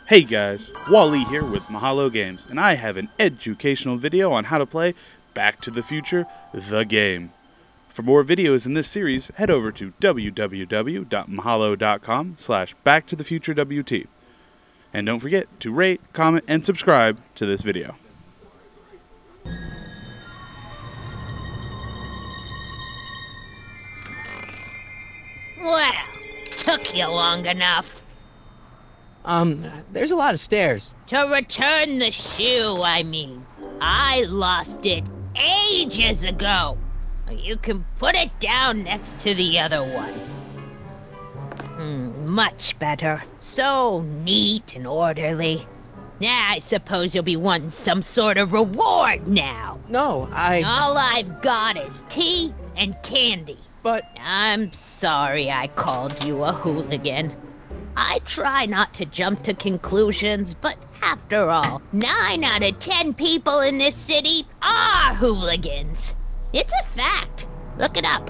Hey guys, Wally here with Mahalo Games, and I have an educational video on how to play Back to the Future, the game. For more videos in this series, head over to www.mahalo.com/backtothefuturewt. And don't forget to rate, comment, and subscribe to this video. Well, took you long enough. There's a lot of stairs. To return the shoe, I mean. I lost it ages ago. You can put it down next to the other one. Much better. So neat and orderly. I suppose you'll be wanting some sort of reward now. No, All I've got is tea and candy. But... I'm sorry I called you a hooligan. I try not to jump to conclusions, but after all, 9 out of 10 people in this city are hooligans. It's a fact. Look it up.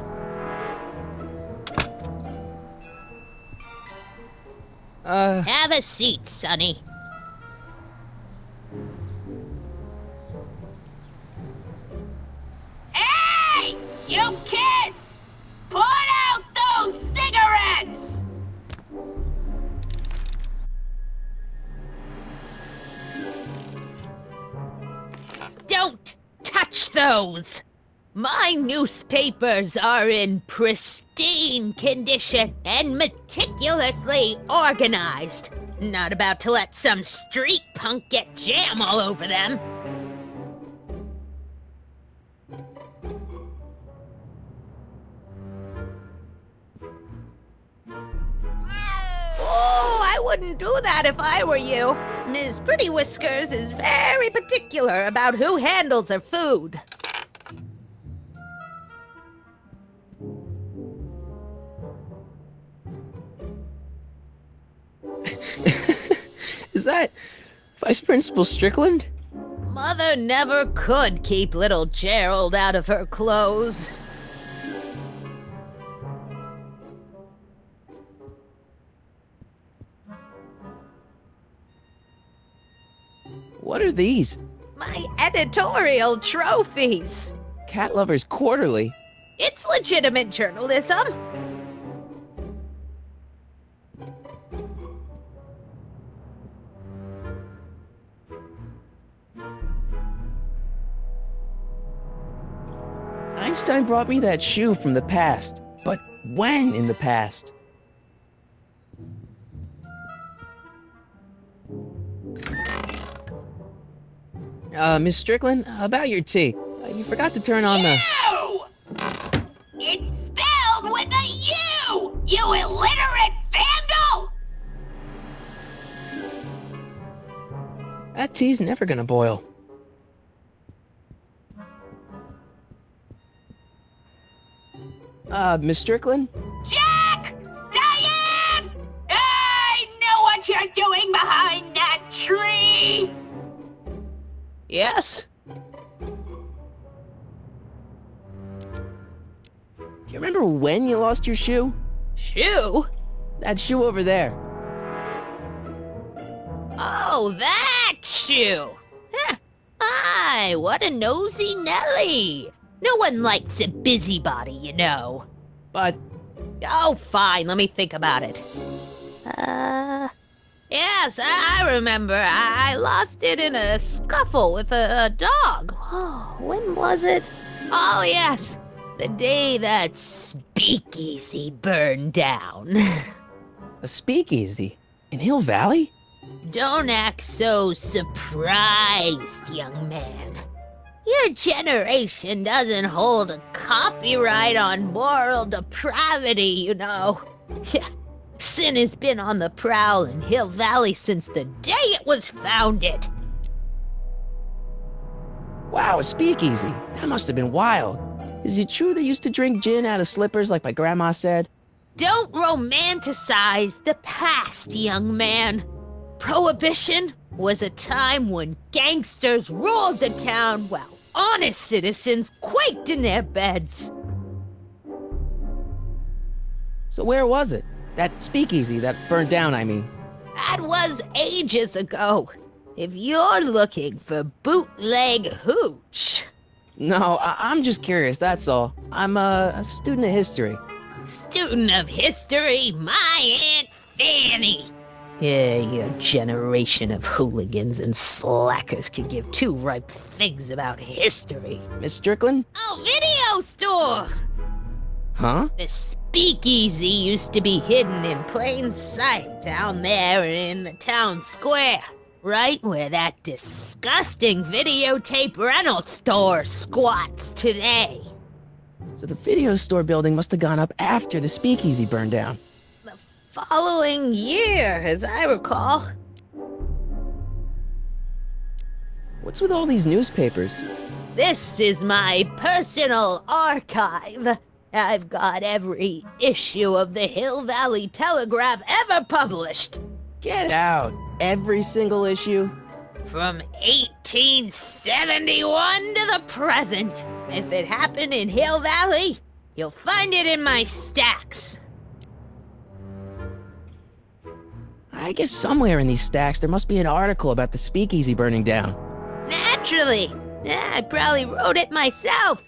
Have a seat, Sonny. Hey! You kids! Put out those cigarettes! Don't touch those! My newspapers are in pristine condition and meticulously organized. Not about to let some street punk get jam all over them. Oh, I wouldn't do that if I were you. Ms. Pretty Whiskers is very particular about who handles her food. Is that Vice Principal Strickland? Mother never could keep little Gerald out of her clothes. What are these? My editorial trophies. Cat Lovers Quarterly. It's legitimate journalism. Einstein brought me that shoe from the past. But when in the past? Miss Strickland, about your tea. You forgot to turn on the... U! It's spelled with a U! You illiterate vandal! That tea's never gonna boil. Miss Strickland? Jack! Diane! I know what you're doing behind that tree! Yes? Do you remember when you lost your shoe? Shoe? That shoe over there. Oh, that shoe! Huh. Aye, what a nosy Nelly! No one likes a busybody, you know. But... Oh, fine, let me think about it. Yes, I remember. I lost it in a scuffle with a dog. Oh, when was it? Oh, yes, the day that speakeasy burned down. A speakeasy? In Hill Valley? Don't act so surprised, young man. Your generation doesn't hold a copyright on moral depravity, you know. Sin has been on the prowl in Hill Valley since the day it was founded. Wow, a speakeasy. That must have been wild. Is it true they used to drink gin out of slippers like my grandma said? Don't romanticize the past, young man. Prohibition was a time when gangsters ruled the town while honest citizens quaked in their beds. So where was it? That speakeasy that burned down, I mean. That was ages ago. If you're looking for bootleg hooch. No, I'm just curious, that's all. I'm a student of history. Student of history, my Aunt Fanny. Yeah, your generation of hooligans and slackers could give two ripe figs about history. Miss Strickland? Oh, video store! Huh? The speakeasy used to be hidden in plain sight down there in the town square. Right where that disgusting videotape rental store squats today. So the video store building must have gone up after the speakeasy burned down. The following year, as I recall. What's with all these newspapers? This is my personal archive. I've got every issue of the Hill Valley Telegraph ever published. Get out! Every single issue? From 1871 to the present. If it happened in Hill Valley, you'll find it in my stacks. I guess somewhere in these stacks there must be an article about the speakeasy burning down. Naturally. Yeah, I probably wrote it myself.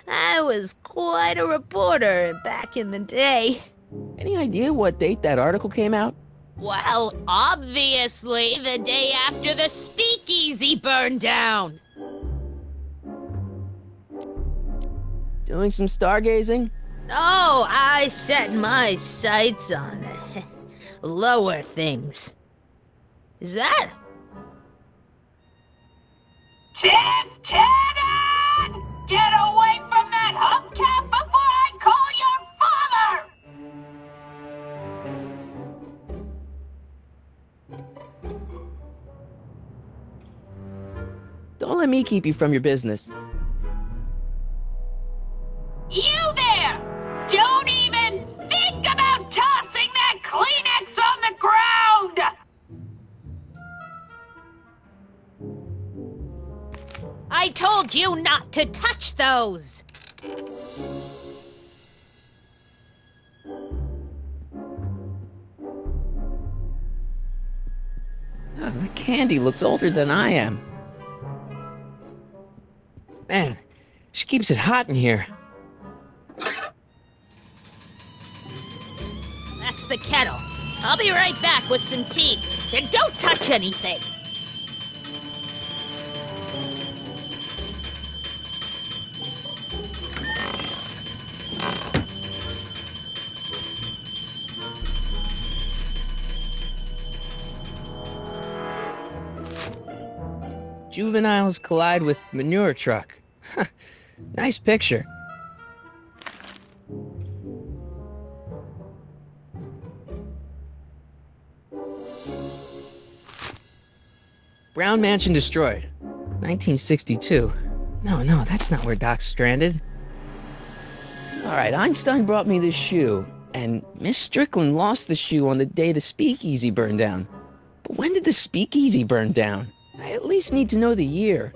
I was quite a reporter back in the day. Any idea what date that article came out? Well, obviously the day after the speakeasy burned down. Doing some stargazing? No, I set my sights on lower things. Is that? Lieutenant! Get away from that hubcap before I call your father! Don't let me keep you from your business. You there! Don't even think about tossing that Kleenex on the ground! I told you not to touch those! Oh, the candy looks older than I am. Man, she keeps it hot in here. That's the kettle. I'll be right back with some tea. Then don't touch anything! Juveniles collide with manure truck. Nice picture. Brown mansion destroyed. 1962. No, that's not where Doc's stranded. All right, Einstein brought me this shoe, and Miss Strickland lost the shoe on the day the speakeasy burned down. But when did the speakeasy burn down? I at least need to know the year.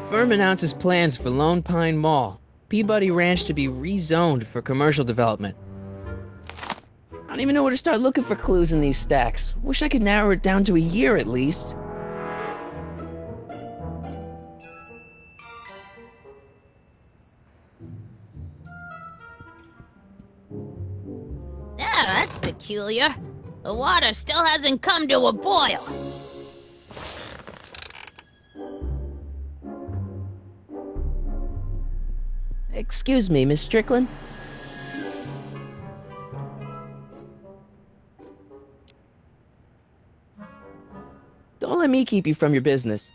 Firm announces plans for Lone Pine Mall. Peabody Ranch to be rezoned for commercial development. I don't even know where to start looking for clues in these stacks. Wish I could narrow it down to a year at least. Yeah, that's peculiar. The water still hasn't come to a boil. Excuse me, Miss Strickland? Don't let me keep you from your business.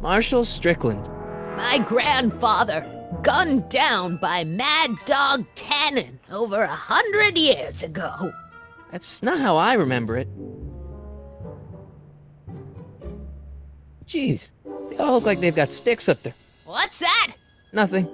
Marshall Strickland. My grandfather, gunned down by Mad Dog Tannen over 100 years ago. That's not how I remember it. Jeez, they all look like they've got sticks up there. What's that? Nothing.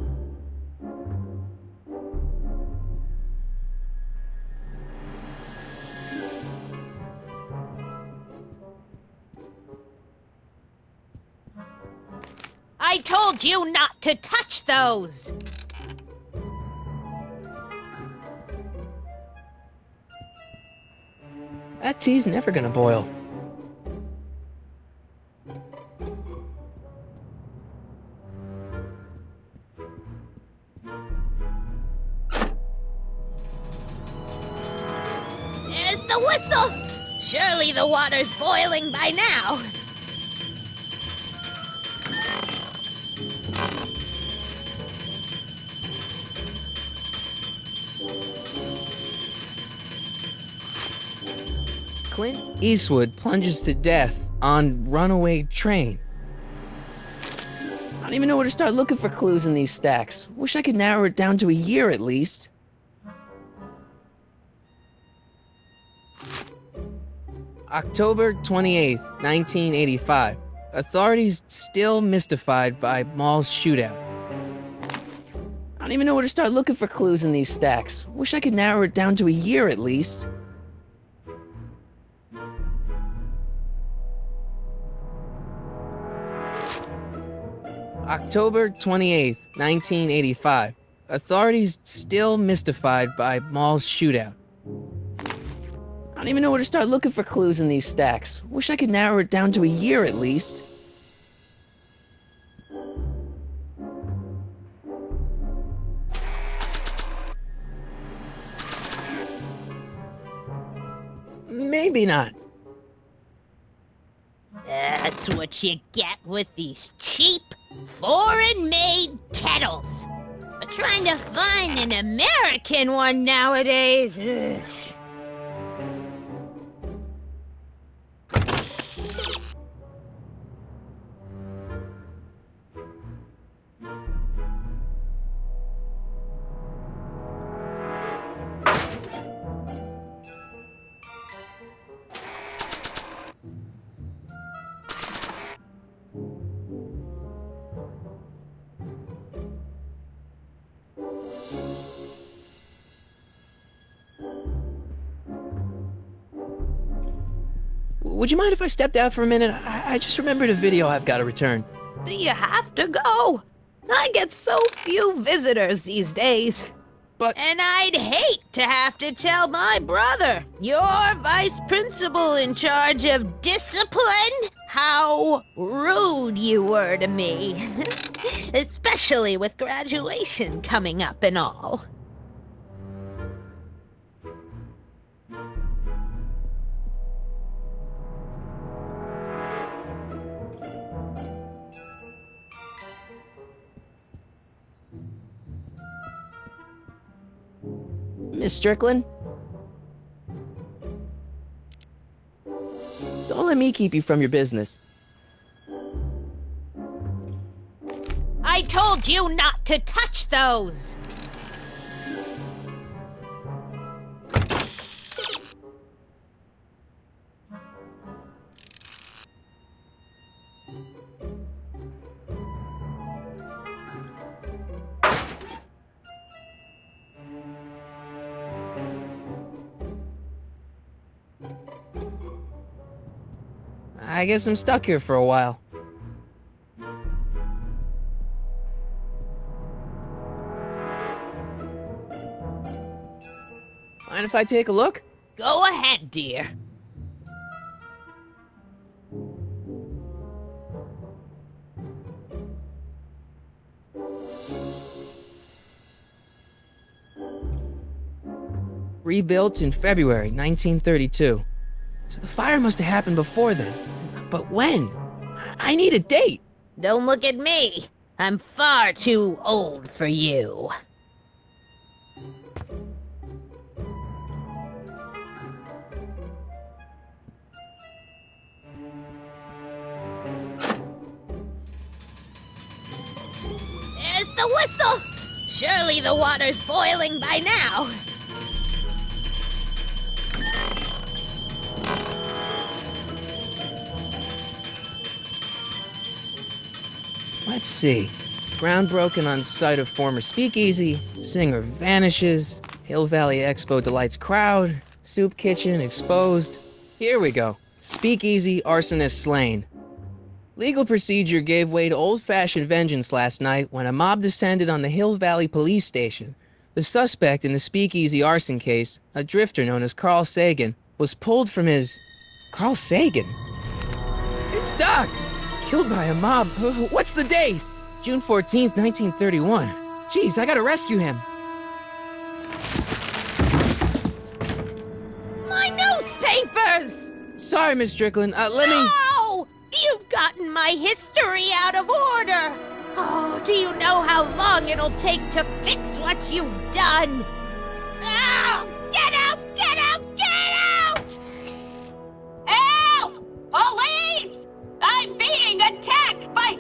I told you not to touch those! That tea's never gonna boil. There's the whistle! Surely the water's boiling by now. Clint Eastwood plunges to death on runaway train. I don't even know where to start looking for clues in these stacks. Wish I could narrow it down to a year at least. October 28th, 1985. Authorities still mystified by mall shootout. I don't even know where to start looking for clues in these stacks. Wish I could narrow it down to a year at least. October 28th, 1985. Authorities still mystified by mall shootout. I don't even know where to start looking for clues in these stacks. Wish I could narrow it down to a year at least. Maybe not. That's what you get with these cheap, foreign-made kettles. But trying to find an American one nowadays... ugh. Would you mind if I stepped out for a minute? I just remembered a video I've got to return. Do you have to go? I get so few visitors these days. But And I'd hate to have to tell my brother, your vice principal in charge of discipline, how rude you were to me. Especially with graduation coming up and all. Miss Strickland? Don't let me keep you from your business. I told you not to touch those! I guess I'm stuck here for a while. Mind if I take a look? Go ahead, dear. Rebuilt in February 1932. So the fire must have happened before then. But when? I need a date. Don't look at me. I'm far too old for you. There's the whistle! Surely the water's boiling by now. Let's see. Ground broken on site of former speakeasy. Singer vanishes. Hill Valley Expo delights crowd. Soup kitchen exposed. Here we go. Speakeasy arsonist slain. Legal procedure gave way to old-fashioned vengeance last night when a mob descended on the Hill Valley police station. The suspect in the speakeasy arson case, a drifter known as Carl Sagan, was pulled from his... Carl Sagan? It's Doc! Killed by a mob. What's the date? June 14th, 1931. Jeez, I gotta rescue him. My newspapers! Sorry, Miss Strickland. Let me... No! You've gotten my history out of order! Oh, do you know how long it'll take to fix what you've done? Oh, get out! Get out! Get out! Help! Police! I'm being attacked by